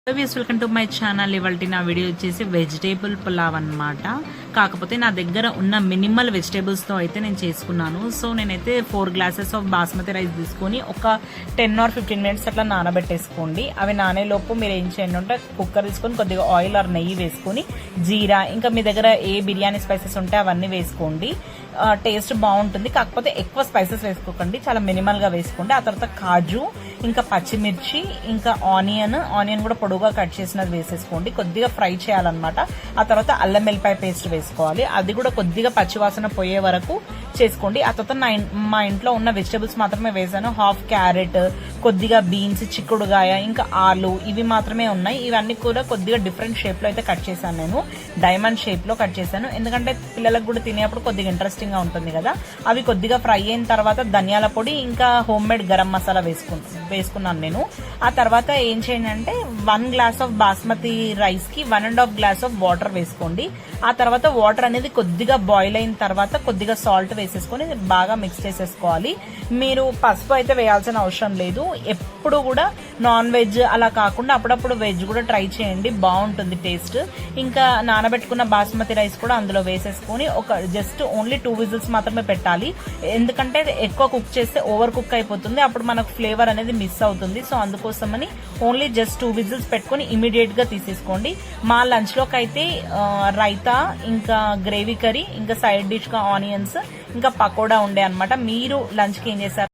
Welcome to my channel. ఇవాళ నా video వచ్చేసి వెజిటేబుల్ పులావ్ అన్నమాట. కాకపోతే నా దగ్గర ఉన్న మినిమల్ వెజిటేబుల్స్ తో అయితే నేను చేసుకున్నాను. సో నేనైతే 4 గ్లాసెస్ ఆఫ్ బాస్మతి రైస్ తీసుకొని ఒక 10 or 15 మినిట్స్ అట్లా నానబెట్టేసుకోండి. అవి నానేలోపు మీరు ఏం చేయండి అంటే కుక్కర్ తీసుకొని కొద్దిగా ఆయిల్ ఆర్ నెయ్యి వేసుకొని జీరా ఇంకా మీ దగ్గర ఏ బిర్యానీ స్పైసెస్ ఉంటే అవన్నీ వేసుకోండి. టేస్ట్ బాగుంటుంది. కాకపోతే ఎక్కువ స్పైసెస్ వేసుకోకండి, చాలా మినిమల్ గా వేసుకోండి. ఆ తర్వాత కాజు ఇంకా పచ్చిమిర్చి ఇంకా ఆనియన్ కూడా పొడుగుగా కట్ చేసినది వేసేసుకోండి. కొద్దిగా ఫ్రై చేయాలన్నమాట. ఆ తర్వాత అల్లం వెల్లిపాయ పేస్ట్ వేసుకోవాలి. అది కూడా కొద్దిగా పచ్చివాసన పోయే వరకు చేసుకోండి. ఆ తర్వాత మా ఇంట్లో ఉన్న వెజిటబుల్స్ మాత్రమే వేసాను. హాఫ్ క్యారెట్, కొద్దిగా బీన్స్, చిక్కుడుగాయ ఇంకా ఆలు ఇవి మాత్రమే ఉన్నాయి. ఇవన్నీ కూడా కొద్దిగా డిఫరెంట్ షేప్ లో అయితే కట్ చేశాను. నేను డైమండ్ షేప్ లో కట్ చేశాను, ఎందుకంటే పిల్లలకు కూడా తినేప్పుడు కొద్దిగా ఇంట్రెస్టింగ్ గా ఉంటుంది కదా. అవి కొద్దిగా ఫ్రై అయిన తర్వాత ధనియాల పొడి ఇంకా హోమ్ మేడ్ గరం మసాలా వేసుకున్నాను నేను. ఆ తర్వాత ఏం చేయండి అంటే 1 గ్లాస్ ఆఫ్ బాస్మతి రైస్ కి 1.5 గ్లాస్ ఆఫ్ వాటర్ వేసుకోండి. ఆ తర్వాత వాటర్ అనేది కొద్దిగా బాయిల్ అయిన తర్వాత కొద్దిగా సాల్ట్ వేసేసుకొని బాగా మిక్స్ చేసేసుకోవాలి. మీరు పసుపు అయితే వేయాల్సిన అవసరం లేదు. ఎప్పుడు కూడా నాన్ వెజ్ అలా కాకుండా అప్పుడప్పుడు వెజ్ కూడా ట్రై చేయండి, బాగుంటుంది టేస్ట్. ఇంకా నానబెట్టుకున్న బాస్మతి రైస్ కూడా అందులో వేసేసుకొని జస్ట్ ఓన్లీ 2 విజిల్స్ మాత్రమే పెట్టాలి. ఎందుకంటే ఎక్కువ కుక్ చేస్తే ఓవర్ కుక్ అయిపోతుంది, అప్పుడు మనకు ఫ్లేవర్ అనేది మిస్ అవుతుంది. సో అందుకోసమని ఓన్లీ జస్ట్ 2 విజిల్స్ పెట్టుకుని ఇమీడియట్ గా తీసేసుకోండి. మా లంచ్ లోకి అయితే రైతా ఇంకా గ్రేవీ కర్రీ ఇంకా సైడ్ డిష్ గా ఆనియన్స్ ఇంకా పకోడా ఉండే అన్నమాట. మీరు లంచ్ కి ఏం చేశారు?